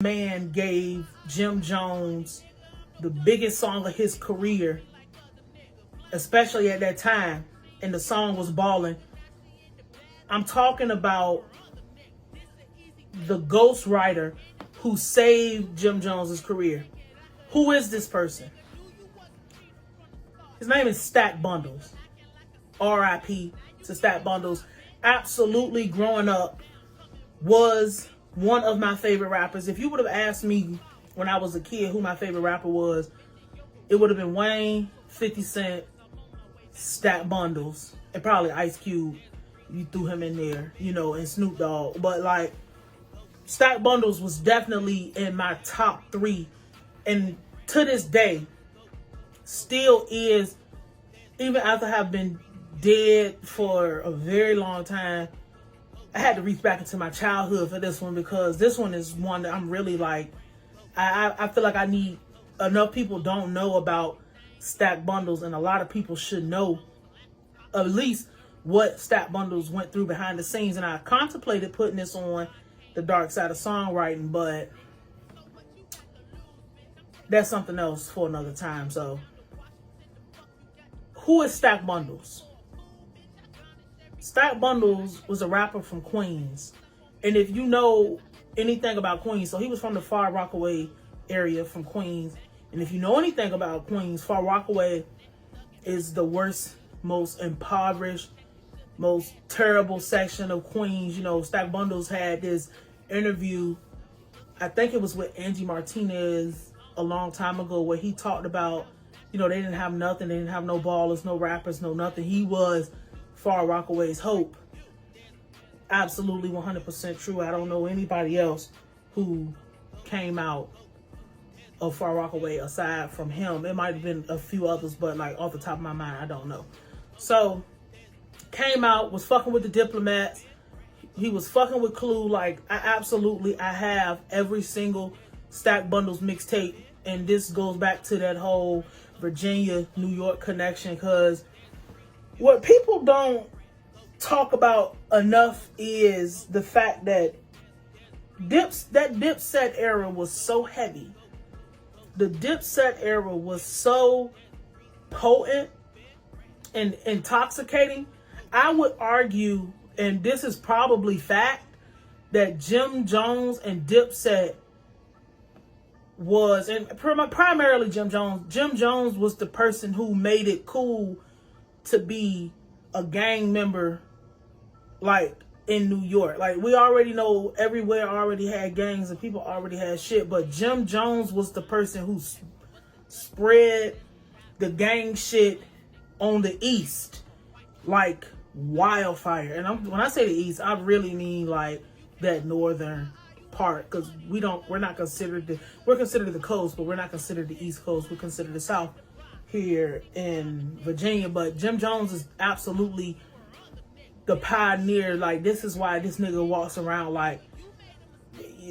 Man gave Jim Jones the biggest song of his career, especially at that time, and the song was Ballin'. I'm talking about the ghostwriter who saved Jim Jones's career. Who is this person? His name is Stack Bundles. R.I.P. to Stack Bundles. Absolutely, growing up, was one of my favorite rappers. If you would have asked me when I was a kid who my favorite rapper was, it would have been Wayne, 50 Cent, Stack Bundles, and probably Ice Cube. You threw him in there, you know, and Snoop Dogg. But like, Stack Bundles was definitely in my top 3. And to this day, still is, even after I have been dead for a very long time. I had to reach back into my childhood for this one, because this one is one that I'm really like, I feel like I need, enough people don't know about Stack Bundles, and a lot of people should know at least what Stack Bundles went through behind the scenes. And I contemplated putting this on the dark side of songwriting, but that's something else for another time. So who is Stack Bundles? Stack Bundles was a rapper from Queens. And if you know anything about Queens, so he was from the Far Rockaway area from Queens. And if you know anything about Queens, Far Rockaway is the worst, most impoverished, most terrible section of Queens. You know, Stack Bundles had this interview, I think it was with Angie Martinez a long time ago, where he talked about, you know, they didn't have nothing. They didn't have no ballers, no rappers, no nothing. He was Far Rockaway's hope. Absolutely 100% true. I don't know anybody else who came out of Far Rockaway aside from him. It might have been a few others, but like off the top of my mind, I don't know. So came out, was fucking with the Diplomats. He was fucking with Clue. Like, I have every single Stack Bundles mixtape. And this goes back to that whole Virginia, New York connection, because what people don't talk about enough is the fact that that Dipset era was so heavy. The Dipset era was so potent and intoxicating. I would argue, and this is probably fact, that Jim Jones and Dipset was, and primarily Jim Jones was the person who made it cool to be a gang member, like in New York. Like, we already know everywhere already had gangs and people already had shit, but Jim Jones was the person who spread the gang shit on the East like wildfire. And when I say the East, I really mean like that northern part, because we're considered the coast, but we're not considered the East Coast. We're considered the South here in Virginia. But Jim Jones is absolutely the pioneer. Like, this is why this nigga walks around like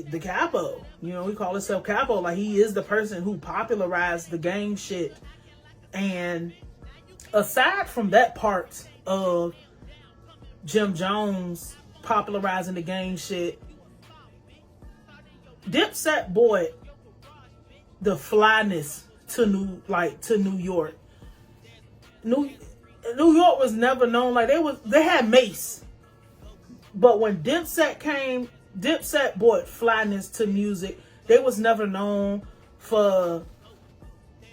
the capo. You know, we call himself capo. Like, he is the person who popularized the gang shit. And aside from that part of Jim Jones popularizing the gang shit, Dipset brought the flyness to New York. New York was never known, like, they had Mace, but when Dipset came, Dipset brought flyness to music. They was never known for,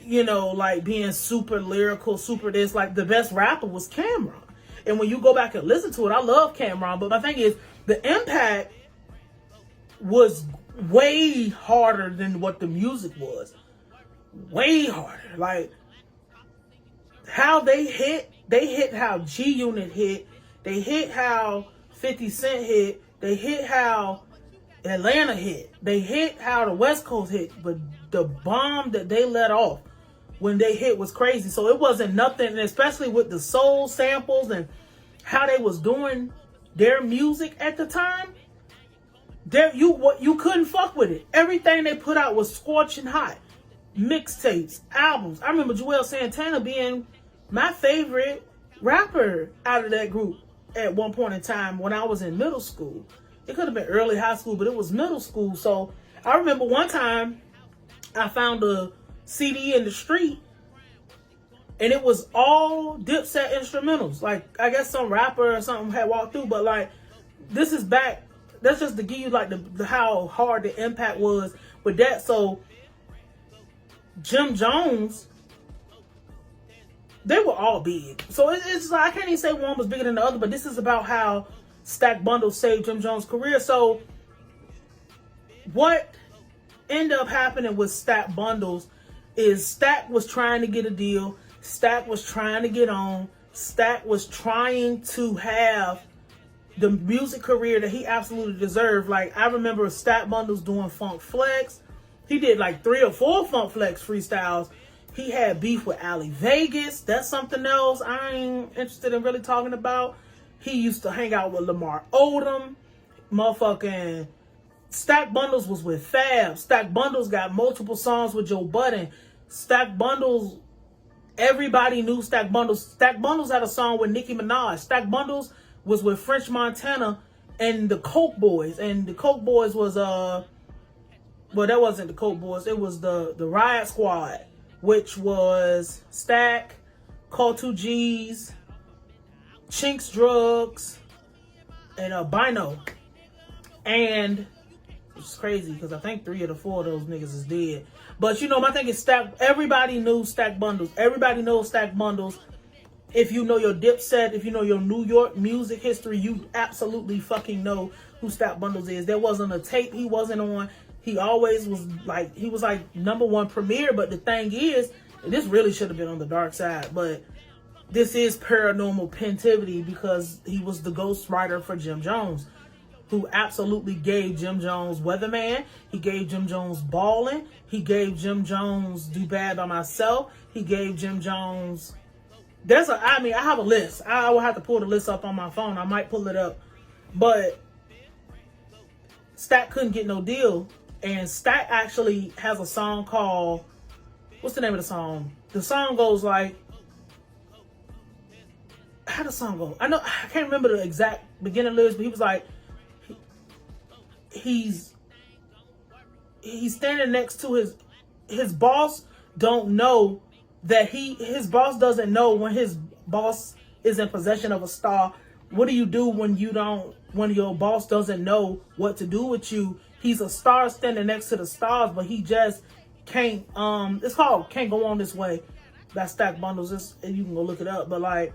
you know, like being super lyrical, super this. Like, the best rapper was Cameron. And when you go back and listen to it, I love Cameron, but my thing is, the impact was way harder than what the music was. Way harder. Like, how they hit how G Unit hit, they hit how 50 Cent hit, they hit how Atlanta hit, they hit how the West Coast hit, but the bomb that they let off when they hit was crazy. So it wasn't nothing, and especially with the soul samples and how they was doing their music at the time, you couldn't fuck with it. Everything they put out was scorching hot. Mixtapes, albums. I remember Joel Santana being my favorite rapper out of that group at one point in time when I was in middle school. It could have been early high school, but it was middle school. So I remember one time I found a CD in the street and it was all Dipset instrumentals. Like, I guess some rapper or something had walked through, but like, this is back. That's just to give you like the how hard the impact was with that. So Jim Jones, they were all big. So it's like, I can't even say one was bigger than the other, but this is about how Stack Bundles saved Jim Jones' career. So what ended up happening with Stack Bundles is Stack was trying to get a deal. Stack was trying to get on. Stack was trying to have the music career that he absolutely deserved. Like, I remember Stack Bundles doing Funk Flex. He did like 3 or 4 Funk Flex freestyles. He had beef with Ali Vegas. That's something else I ain't interested in really talking about. He used to hang out with Lamar Odom. Motherfucking Stack Bundles was with Fab. Stack Bundles got multiple songs with Joe Budden. Stack Bundles, everybody knew Stack Bundles. Stack Bundles had a song with Nicki Minaj. Stack Bundles was with French Montana and the Coke Boys. And the Coke Boys was, well, that wasn't the Coke Boys. It was the Riot Squad, which was Stack, Call 2 G's, Chinks Drugs, and Bino. And it's crazy because I think 3 of the 4 of those niggas is dead. But you know, my thing is Stack. Everybody knew Stack Bundles. Everybody knows Stack Bundles. If you know your Dipset, if you know your New York music history, you absolutely fucking know who Stack Bundles is. There wasn't a tape he wasn't on. He always was like, he was like #1 premier. But the thing is, this really should have been on the dark side. But this is Paranormal Pentivity because he was the ghostwriter for Jim Jones, who absolutely gave Jim Jones Weatherman. He gave Jim Jones Ballin'. He gave Jim Jones Do Bad By Myself. He gave Jim Jones... I have a list. I will have to pull the list up on my phone. I might pull it up. But Stack couldn't get no deal. And Stack actually has a song called... What's the name of the song? The song goes like... How does the song go? I can't remember the exact beginning lyrics, but he was like... He's standing next to his boss. Don't know that his boss doesn't know when his boss is in possession of a star. What do you do when your boss doesn't know what to do with you? He's a star standing next to the stars, but he just can't. It's called "Can't Go On This Way" by Stack Bundles. You can go look it up. But like,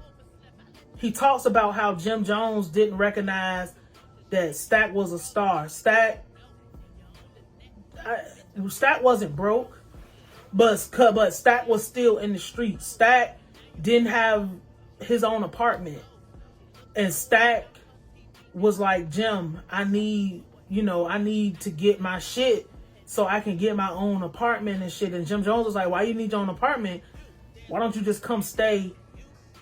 he talks about how Jim Jones didn't recognize that Stack was a star. Stack wasn't broke, but Stack was still in the streets. Stack didn't have his own apartment, and Stack was like, Jim, I need to get my shit so I can get my own apartment and shit. And Jim Jones was like, why you need your own apartment? Why don't you just come stay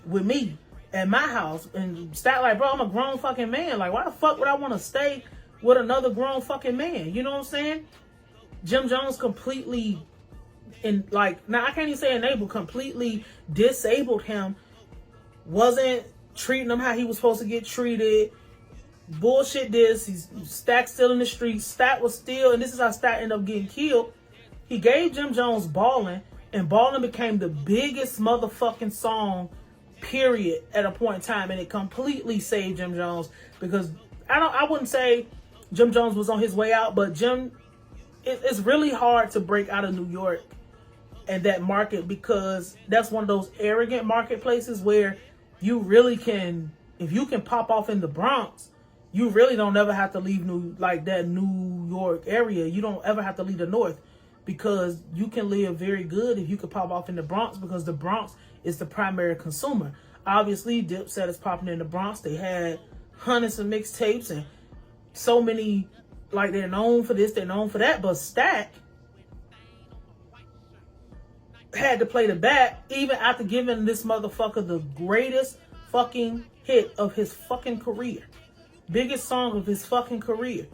with me at my house? And Stack like, bro, I'm a grown fucking man. Like, why the fuck would I want to stay with another grown fucking man? You know what I'm saying? Jim Jones completely, now I can't even say enabled, completely disabled him. Wasn't treating him how he was supposed to get treated. Bullshit this. Stack still in the streets. Stack was still, and this is how Stack ended up getting killed. He gave Jim Jones Ballin', and Ballin' became the biggest motherfucking song, period, at a point in time, and it completely saved Jim Jones, because I wouldn't say Jim Jones was on his way out, but it's really hard to break out of New York and that market, because that's one of those arrogant marketplaces where you really can, if you can pop off in the Bronx, you really don't ever have to leave that New York area. You don't ever have to leave the North, because you can live very good if you could pop off in the Bronx, because the Bronx is the primary consumer. Obviously, Dipset is popping in the Bronx. They had hundreds of mixtapes and so many, like, they're known for this, they're known for that. But Stack had to play the back even after giving this motherfucker the greatest fucking hit of his fucking career. Biggest song of his fucking career,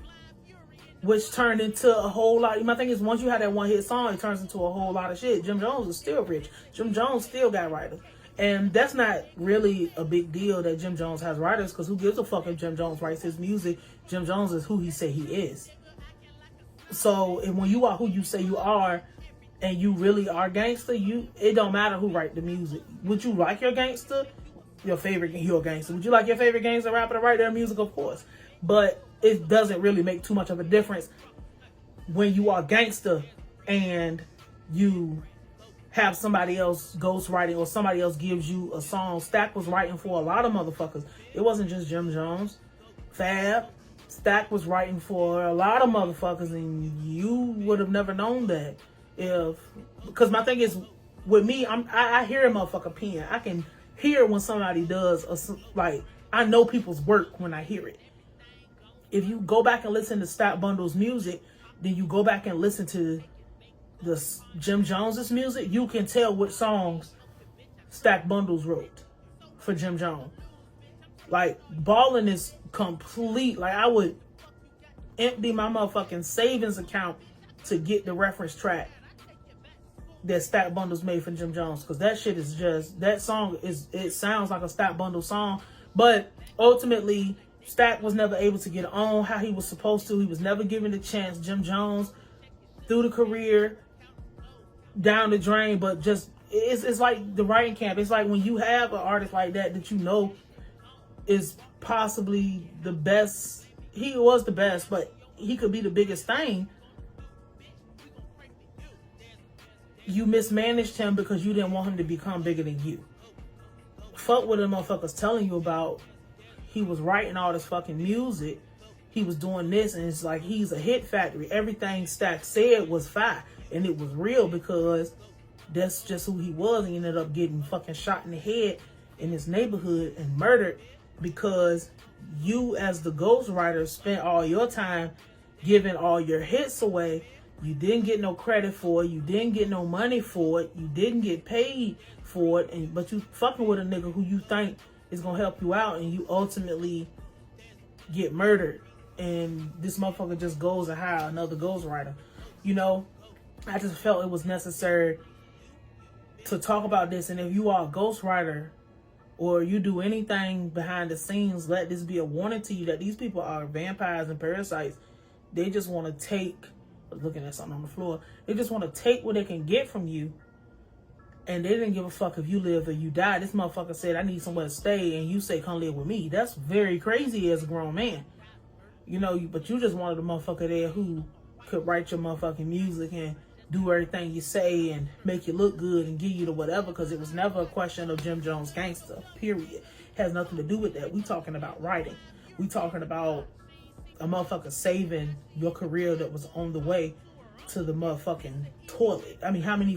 which turned into a whole lot. My thing is, once you have that one hit song, it turns into a whole lot of shit. Jim Jones is still rich. Jim Jones still got writers. And that's not really a big deal that Jim Jones has writers, because who gives a fuck if Jim Jones writes his music? Jim Jones is who he say he is. So and when you are who you say you are, and you really are gangster, it don't matter who write the music. Would you like your gangster? Your gangster. Would you like your favorite gangster rapper to write their music? Of course. But it doesn't really make too much of a difference when you are gangster and you have somebody else ghostwriting or somebody else gives you a song. Stack was writing for a lot of motherfuckers. It wasn't just Jim Jones. Fab. Stack was writing for a lot of motherfuckers, and you would have never known that because my thing is with me, I hear a motherfucker pen. I can hear when somebody does like I know people's work when I hear it. If you go back and listen to Stack Bundles' music, then you go back and listen to the Jim Jones's music, you can tell what songs Stack Bundles wrote for Jim Jones. Like, Ballin' is complete. Like, I would empty my motherfucking savings account to get the reference track that Stack Bundles made for Jim Jones, because that shit is just, that song it sounds like a Stack Bundles song, but ultimately Stack was never able to get on how he was supposed to. He was never given the chance. Jim Jones, through the career, down the drain. But just it's like the writing camp. It's like when you have an artist like that you know is possibly the best. He was the best, but he could be the biggest thing. You mismanaged him because you didn't want him to become bigger than you. Fuck what the motherfuckers telling you about. He was writing all this fucking music. He was doing this, and it's like he's a hit factory. Everything Stack said was fire, and it was real because that's just who he was. He ended up getting fucking shot in the head in his neighborhood and murdered because you, as the ghostwriter, spent all your time giving all your hits away. You didn't get no credit for it. You didn't get no money for it. You didn't get paid for it. But you fucking with a nigga who you think is gonna help you out, and you ultimately get murdered. And this motherfucker just goes and hire another ghostwriter. You know, I just felt it was necessary to talk about this. And if you are a ghostwriter or you do anything behind the scenes, let this be a warning to you that these people are vampires and parasites. They just want to take, looking at something on the floor, they just want to take what they can get from you. And they didn't give a fuck if you live or you die. This motherfucker said, I need somewhere to stay, and you say, come live with me. That's very crazy as a grown man. You know, but you just wanted a motherfucker there who could write your motherfucking music and do everything you say and make you look good and give you the whatever, because it was never a question of Jim Jones gangster, period. It has nothing to do with that. We talking about writing. We talking about a motherfucker saving your career that was on the way to the motherfucking toilet. I mean, how many